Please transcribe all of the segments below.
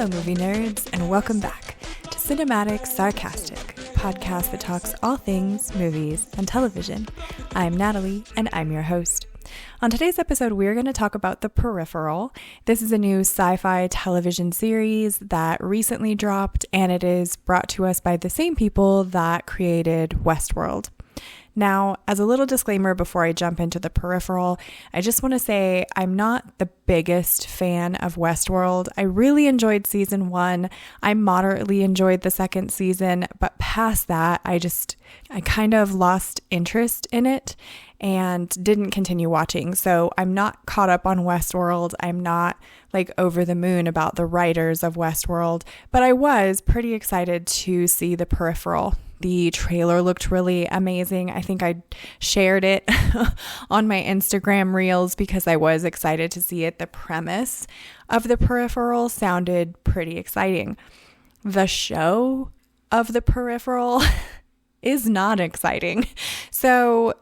Hello, movie nerds, and welcome back to Cinematic Sarcastic, a podcast that talks all things movies and television. I'm Natalie, and I'm your host. On today's episode, we're going to talk about The Peripheral. This is a new sci-fi television series that recently dropped, and it is brought to us by the same people that created Westworld. Now, as a little disclaimer before I jump into The Peripheral, I just want to say I'm not the biggest fan of Westworld. I really enjoyed season 1. I moderately enjoyed the second season, but past that, I kind of lost interest in it and didn't continue watching. So I'm not caught up on Westworld. I'm not over the moon about the writers of Westworld, but I was pretty excited to see The Peripheral. The trailer looked really amazing. I think I shared it on my Instagram reels because I was excited to see it. The premise of The Peripheral sounded pretty exciting. The show of The Peripheral is not exciting. So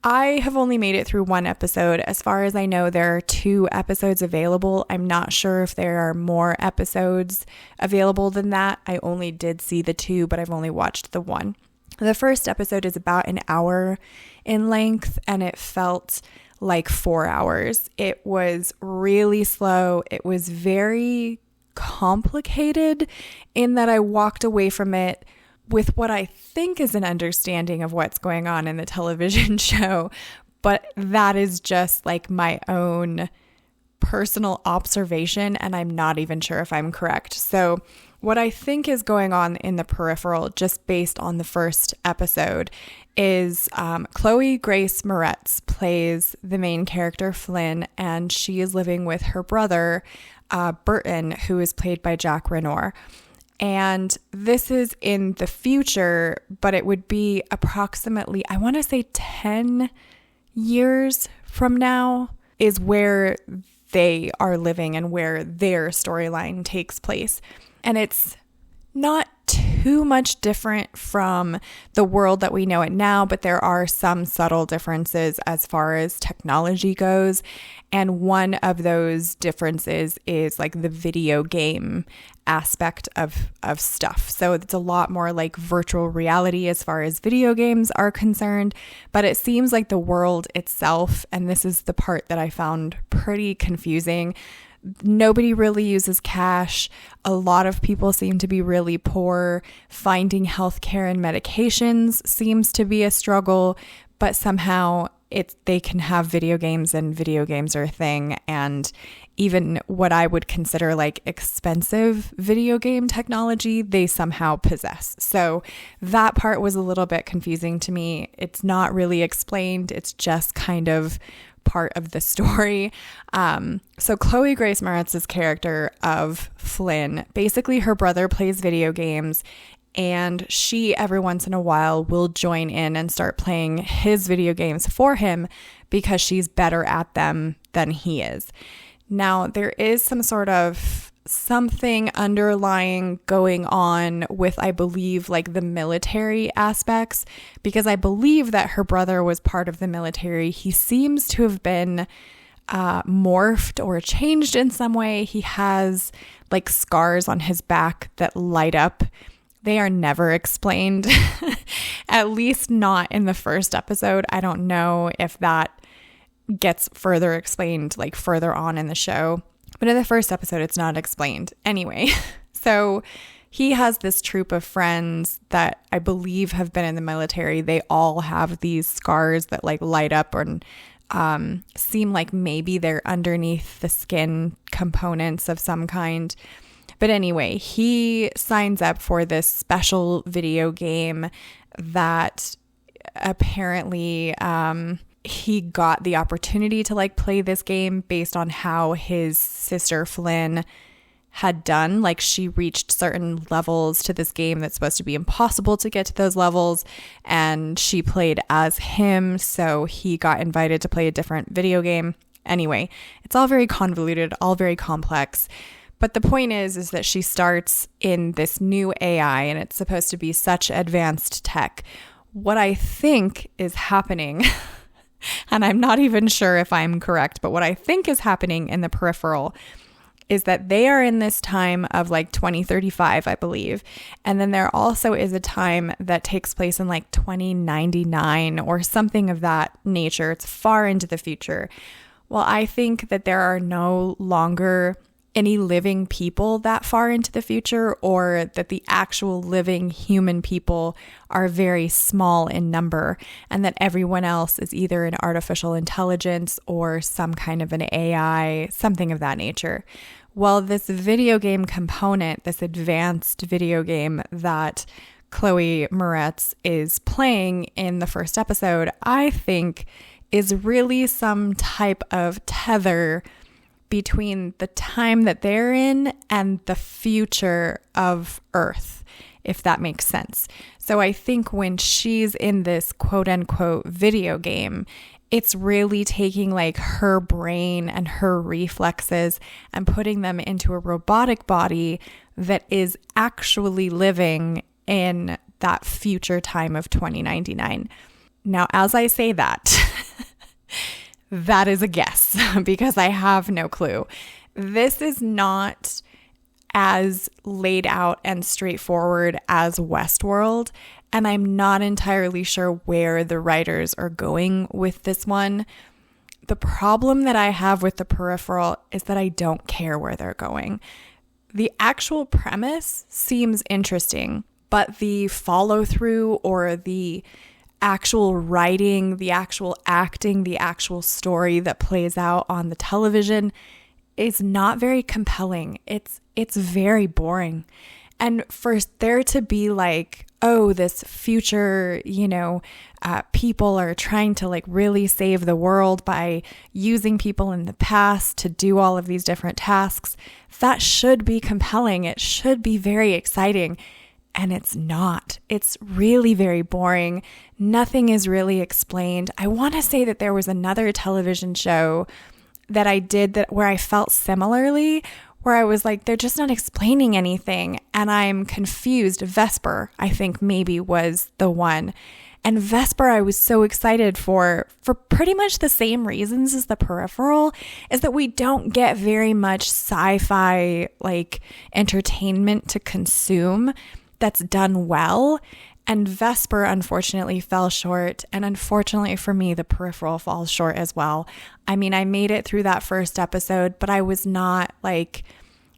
I have only made it through one episode. As far as I know, there are 2 episodes available. I'm not sure if there are more episodes available than that. I only did see the 2, but I've only watched the 1. The first episode is about an hour in length, and it felt like 4 hours. It was really slow. It was very complicated in that I walked away from it with what I think is an understanding of what's going on in the television show, but that is just my own personal observation, and I'm not even sure if I'm correct. So what I think is going on in The Peripheral, just based on the first episode, is Chloe Grace Moretz plays the main character, Flynn, and she is living with her brother, Burton, who is played by Jack Renoir. And this is in the future, but it would be approximately, I want to say 10 years from now is where they are living and where their storyline takes place. And it's not too much different from the world that we know it now, but there are some subtle differences as far as technology goes. And one of those differences is the video game aspect of stuff. So it's a lot more like virtual reality as far as video games are concerned, but it seems like the world itself, and this is the part that I found pretty confusing, nobody really uses cash. A lot of people seem to be really poor. Finding healthcare and medications seems to be a struggle, but somehow they can have video games, and video games are a thing. And even what I would consider expensive video game technology, they somehow possess. So that part was a little bit confusing to me. It's not really explained. It's just kind of part of the story. So Chloe Grace Moretz's character of Flynn, basically her brother plays video games, and she every once in a while will join in and start playing his video games for him because she's better at them than he is. Now, there is some sort of something underlying going on with, I believe, the military aspects, because I believe that her brother was part of the military. He seems to have been morphed or changed in some way. He has scars on his back that light up. They are never explained, at least not in the first episode. I don't know if that gets further explained further on in the show. But in the first episode, it's not explained. Anyway, so he has this troop of friends that I believe have been in the military. They all have these scars that light up and seem like maybe they're underneath the skin components of some kind. But anyway, he signs up for this special video game that apparently he got the opportunity to play this game based on how his sister Flynn had done. She reached certain levels to this game that's supposed to be impossible to get to those levels, and she played as him, so he got invited to play a different video game. Anyway, it's all very convoluted, all very complex. But the point is that she starts in this new AI, and it's supposed to be such advanced tech. What I think is happening, and I'm not even sure if I'm correct, but what I think is happening in The Peripheral is that they are in this time of like 2035, I believe. And then there also is a time that takes place in like 2099 or something of that nature. It's far into the future. Well, I think that there are no longer any living people that far into the future, or that the actual living human people are very small in number, and that everyone else is either an artificial intelligence or some kind of an AI, something of that nature. Well, this video game component, this advanced video game that Chloe Moretz is playing in the first episode, I think is really some type of tether between the time that they're in and the future of Earth, if that makes sense. So I think when she's in this quote unquote video game, it's really taking like her brain and her reflexes and putting them into a robotic body that is actually living in that future time of 2099. Now, as I say that, that is a guess because I have no clue. This is not as laid out and straightforward as Westworld, and I'm not entirely sure where the writers are going with this one. The problem that I have with the Peripheral is that I don't care where they're going. The actual premise seems interesting, but the follow-through or the actual writing, the actual acting, the actual story that plays out on the television is not very compelling. It's very boring. And for there to be like, oh, this future, people are trying to like really save the world by using people in the past to do all of these different tasks, that should be compelling. It should be very exciting. And it's not. It's really very boring. Nothing is really explained. I want to say that there was another television show that I did where I felt similarly, where I was like, they're just not explaining anything. And I'm confused. Vesper, I think maybe was the one. And Vesper, I was so excited for pretty much the same reasons as the Peripheral, is that we don't get very much sci-fi like entertainment to consume that's done well. And Vesper unfortunately fell short. And unfortunately for me, the Peripheral falls short as well. I mean, I made it through that first episode, but I was not like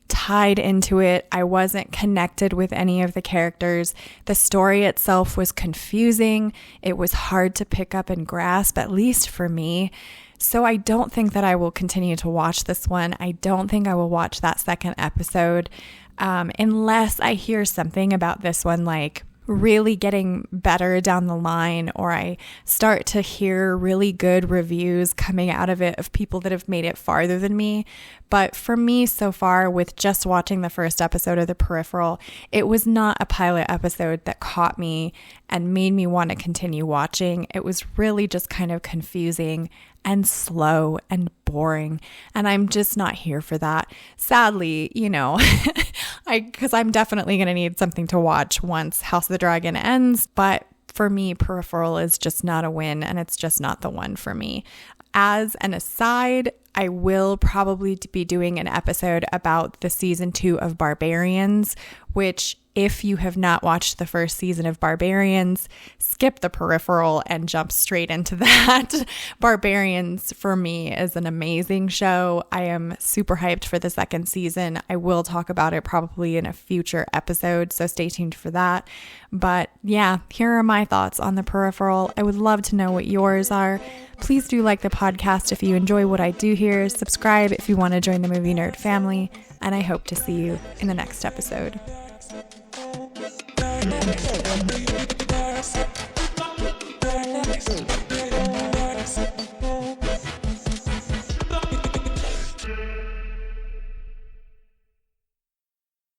tied into it. I wasn't connected with any of the characters. The story itself was confusing. It was hard to pick up and grasp, at least for me. So I don't think that I will continue to watch this one. I don't think I will watch that second episode. Unless I hear something about this one like really getting better down the line, or I start to hear really good reviews coming out of it of people that have made it farther than me. But for me so far, with just watching the first episode of The Peripheral, it was not a pilot episode that caught me and made me want to continue watching. It was really just kind of confusing and slow and boring. And I'm just not here for that. Sadly, because I'm definitely going to need something to watch once House of the Dragon ends. But for me, Peripheral is just not a win, and it's just not the one for me. As an aside, I will probably be doing an episode about the season 2 of Barbarians, which if you have not watched the first season of Barbarians, skip The Peripheral and jump straight into that. Barbarians, for me, is an amazing show. I am super hyped for the second season. I will talk about it probably in a future episode, so stay tuned for that. But yeah, here are my thoughts on The Peripheral. I would love to know what yours are. Please do like the podcast if you enjoy what I do here. Subscribe if you want to join the Movie Nerd family. And I hope to see you in the next episode.